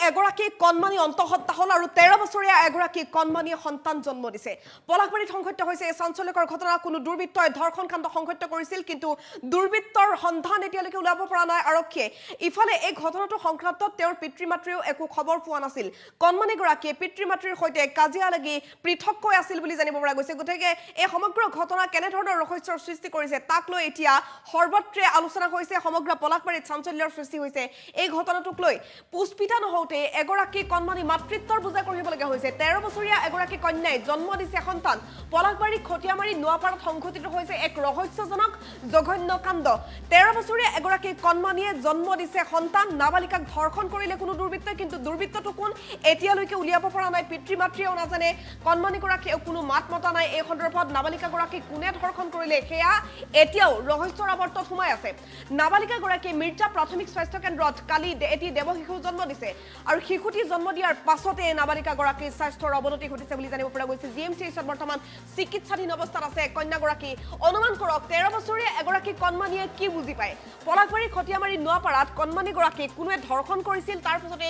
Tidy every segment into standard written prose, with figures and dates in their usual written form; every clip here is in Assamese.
এগৰাকী কণমানি অন্তঃহত্যা হল আৰু 13 বছৰীয়া এগৰাকী কণমানি সন্তান জন্ম দিছে পলাকবাৰীত সংঘটিত হৈছে এই চাঞ্চল্যকৰ ঘটনা কোনো দুৰ্বৃত্তই ধৰ্ষণ কাণ্ড সংঘটিত কৰিছিল কিন্তু দুৰ্বৃত্তৰ সন্ধান এতিয়ালৈকে উলাব পৰা নাই আৰক্ষীয়ে ইফালে এই ঘটনাটো সংক্ৰান্তত তেওঁৰ পিতৃ-মাতৃও একো খবৰ পোৱা নাছিল কণমানি গৰাকীয়ে পিতৃ-মাতৃৰ সৈতে কাজিয়া লাগি পৃথককৈ আছিল বুলি জানিব পৰা গৈছে গতিকে এই সমগ্ৰ ঘটনা কেনে ধৰণৰ ৰহস্যৰ সৃষ্টি কৰিছে তাক লৈ এতিয়া সৰ্বত্ৰে আলোচনা হৈছে সমগ্ৰ পলাকবাৰীত চাঞ্চল্যৰ সৃষ্টি হৈছে এই ঘটনাটোক লৈ পুষ্পিতা নহওতে এগৰাকী কণমানি মাতৃত্বৰ বুজা কৰিবলগীয়া হৈছে 13 বছৰীয়া এগৰাকী কন্যাই জন্ম দিছে সন্তান পলাকবাৰী খটিয়ামাৰী নোয়াপাৰত সংঘটিত হৈছে এক ৰহস্যজনক জঘন্য কাণ্ড 13 বছৰীয়া এগৰাকী কণমানিয়ে জন্ম দিছে সন্তান নাবালিকাক ধৰ্ষণ কৰিলে কোনো দুৰ্বৃত্তই কিন্তু দুৰ্বৃত্তটো কোন এতিয়ালৈকে উলিয়াব পৰা নাই পিতৃ-মাতৃয়েও নাজানে কণমানি গৰাকীয়ে কোনো মাত মতা নাই এই সন্দৰ্ভত নাবালিকা গৰাকী কোনে ধৰ্ষণ কৰিলে সেয়া এতিয়াও ৰহস্যৰ আৱৰ্তত সোমাই আছে নাবালিকা গৰাকীয়ে মিৰ্জা প্ৰাথমিক স্বাস্থ্য কেন্দ্ৰত কালি এটি দেৱশিশু জন্ম দিছে আৰু শিশুটি জন্ম দিয়াৰ পাছতে নাবালিকা গৰাকীৰ স্বাস্থ্যৰ অৱনতি ঘটিছে বুলি জানিব পৰা গৈছে জিএমচিএইচত বৰ্তমান চিকিৎসাধীন অৱস্থাত আছে কন্যা গৰাকী অনুমান কৰক 13 বছৰীয়া এগৰাকী কণমানিয়ে কি বুজি পায় পলাকবাৰী খটিয়ামাৰী নোয়াপাৰাত কণমানি গৰাকী কোনে ধৰ্ষণ কৰিছিল তাৰ পিছতে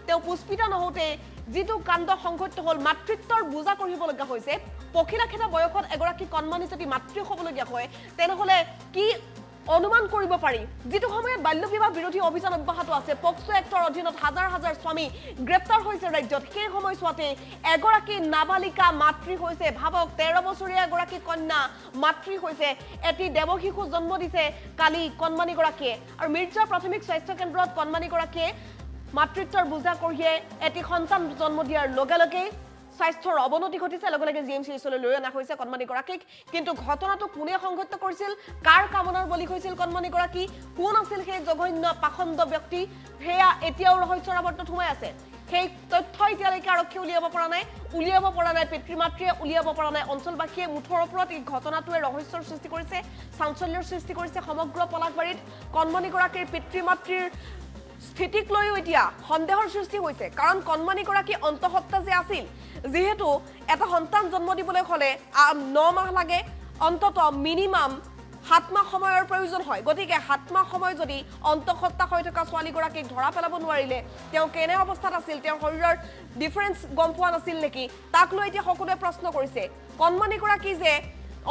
তেওঁ পুষ্পিতা নহওতে যিটো কাণ্ড সংঘটিত হল মাতৃত্বৰ বুজা কৰিবলগীয়া হৈছে পখিলাখেদা বয়সত এগৰাকী কণমানি যদি মাতৃ হ'বলগীয়া হয় তেনেহলে কি অনুমান কৰিব পাৰি যেটো সময়ত বাল্য বিবাহ বিৰোধী অভিযান অব্যাহত আছে পক্সো এক্টৰ অধীনত হাজাৰ হাজাৰ স্বামী গ্ৰেপ্তাৰ হৈছে ৰাজ্যত সেই সময়ছোৱাতে এগৰাকী নাবালিকা মাতৃ হৈছে ভাবক 13 বছৰীয়া এগৰাকী কন্যা মাতৃ হৈছে এটি দেৱশিশু জন্ম দিছে কালি কণমানি গৰাকীয়ে আৰু মিৰ্জা প্ৰাথমিক স্বাস্থ্য কেন্দ্ৰত কণমানি গৰাকীয়ে মাতৃত্বৰ বুজা কঢ়িয়াই এটি সন্তান জন্ম দিয়াৰ লগে লগে স্বাস্থ্যৰ অৱনতি ঘটিছে লগে লগে জিএমচিএইচলৈ লৈ অনা হৈছে কণমানি গৰাকীক কিন্তু ঘটনাটো কোনে সংঘটিত কৰিছিল কাৰ কামনাৰ বলি হৈছিল কণমানি গৰাকী কোন আছিল সেই জঘন্য পাখণ্ড ব্যক্তি হেয়া এতিয়াও ৰহস্যৰ আৱৰ্তত সোমাই আছে সেই তথ্য এতিয়ালৈকে আৰক্ষী উলিয়াব পৰা নাই পিতৃ-মাতৃয়ে উলিয়াব পৰা নাই অঞ্চলবাসীয়ে মুঠৰ ওপৰত এই ঘটনাটোৱে ৰহস্যৰ সৃষ্টি কৰিছে চাঞ্চল্যৰ সৃষ্টি কৰিছে সমগ্ৰ পলাকবাৰীত কণমানি গৰাকীৰ পিতৃ-মাতৃৰ স্থিতিক লৈও এতিয়া সন্দেহৰ সৃষ্টি হৈছে কাৰণ কণমানি গৰাকী অন্তঃহত্যা যে আছিল যেহেতু এটা সন্তান জন্ম দিবলৈ হলে 9 মাহ লাগে অন্তত মিনিমাম 7 মাহ সময়ৰ প্ৰয়োজন হয় গতিকে 7 মাহ সময় যদি অন্তঃহত্যা হৈ থকা ছোৱালী গৰাকীক ধৰা পেলাব নোৱাৰিলে তেওঁ কেনে অৱস্থাত আছিল তেওঁৰ শৰীৰৰ ডিফাৰেন্স গম পোৱা নাছিল নেকি তাক লৈ এতিয়া সকলোৱে প্ৰশ্ন কৰিছে কণমানি গৰাকী যে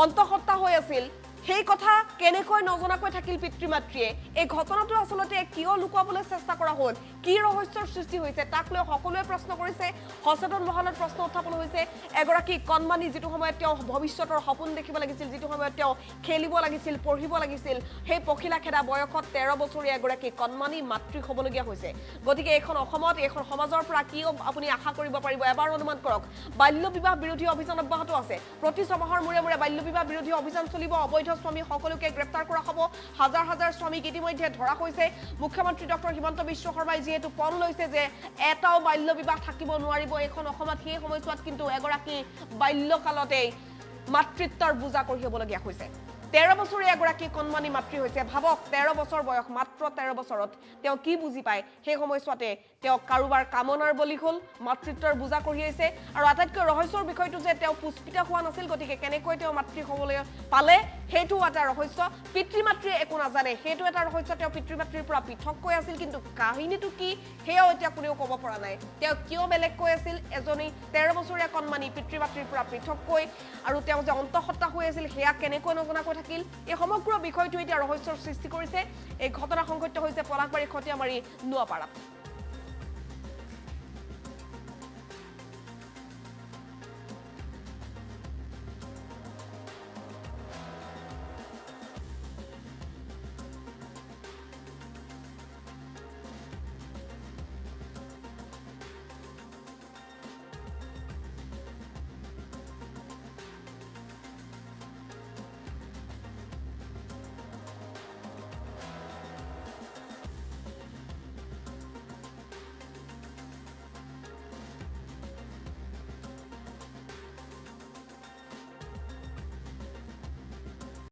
অন্তঃহত্যা হৈ আছিল সেই কথা কেনেকৈ নজনাকৈ থাকিল পিতৃ-মাতৃয়ে এই ঘটনাটো আসলতে কিয় লুকুৱাবলৈ চেষ্টা কৰা হ'ল কি ৰহস্যৰ সৃষ্টি হৈছে তাক লৈ সকলোৱে প্ৰশ্ন কৰিছে সচেতন মহলত প্ৰশ্ন উত্থাপন হৈছে এগৰাকী কণমানি যেটো সময়ত তেওঁ ভৱিষ্যতৰ সপোন দেখিব লাগিছিল যেটো সময়ত তেওঁ খেলিব লাগিছিল পঢ়িব লাগিছিল সেই পখিলাখেদা বয়সত 13 বছৰীয়া এগৰাকী কণমানি মাতৃ হ'বলগীয়া হৈছে গতিকে এখন অসমত এখন সমাজৰ পৰা কি আপুনি আশা কৰিব পাৰিব এবাৰ অনুমান কৰক বাল্য বিবাহ বিৰোধী অভিযান অব্যাহত আছে প্ৰতি ছমাহৰ মূৰে মূৰে বাল্য বিবাহ বিৰোধী অভিযান চলিব অবৈধ স্বামী সকলোকে গ্ৰেপ্তাৰ কৰা হ'ব হাজাৰ হাজাৰ স্বামীক ইতিমধ্যে ধৰা হৈছে মুখ্যমন্ত্ৰী ডক্টৰ হিমন্ত বিশ্ব শৰ্মাই যেহেতু পণ লৈছে যে এটাও বাল্য বিবাহ থাকিব নোৱাৰিব এখন অসমত সেই সময়ছোৱাত কিন্তু এগৰাকী বাল্যকালতেই মাতৃত্বৰ বুজা কঢ়িয়াবলগীয়া হৈছে 13 বছৰীয়া এগৰাকী কণমানি মাতৃ হৈছে ভাবক 13 বছৰ বয়স মাত্ৰ 13 বছৰত তেওঁ কি বুজি পায় সেই সময়ছোৱাতে তেওঁ কাৰোবাৰ কামনাৰ বলি হ'ল মাতৃত্বৰ বুজা কঢ়িয়াইছে আৰু আটাইতকৈ ৰহস্যৰ বিষয়টো যে তেওঁ পুষ্পিতা হোৱা নাছিল গতিকে কেনেকৈ তেওঁ মাতৃ হ'বলৈ পালে সেইটো এটা ৰহস্য পিতৃ-মাতৃয়ে একো নাজানে সেইটো এটা ৰহস্য তেওঁ পিতৃ-মাতৃৰ পৰা পৃথককৈ আছিল কিন্তু কাহিনীটো কি হেয়াও এতিয়া কোনেও ক'ব পৰা নাই তেওঁ কিয় বেলেগকৈ আছিল এজনী 13 বছৰীয়া কণমানি পিতৃ-মাতৃৰ পৰা পৃথককৈ আৰু তেওঁ যে অন্তঃহত্যা হৈ আছিল হেয়া কেনেকৈ নজনাকৈ থাকিল এই সমগ্ৰ বিষয়টো এতিয়া ৰহস্যৰ সৃষ্টি কৰিছে এই ঘটনা সংঘটিত হৈছে পলাকবাৰী খটিয়ামাৰী নোয়াপাৰাত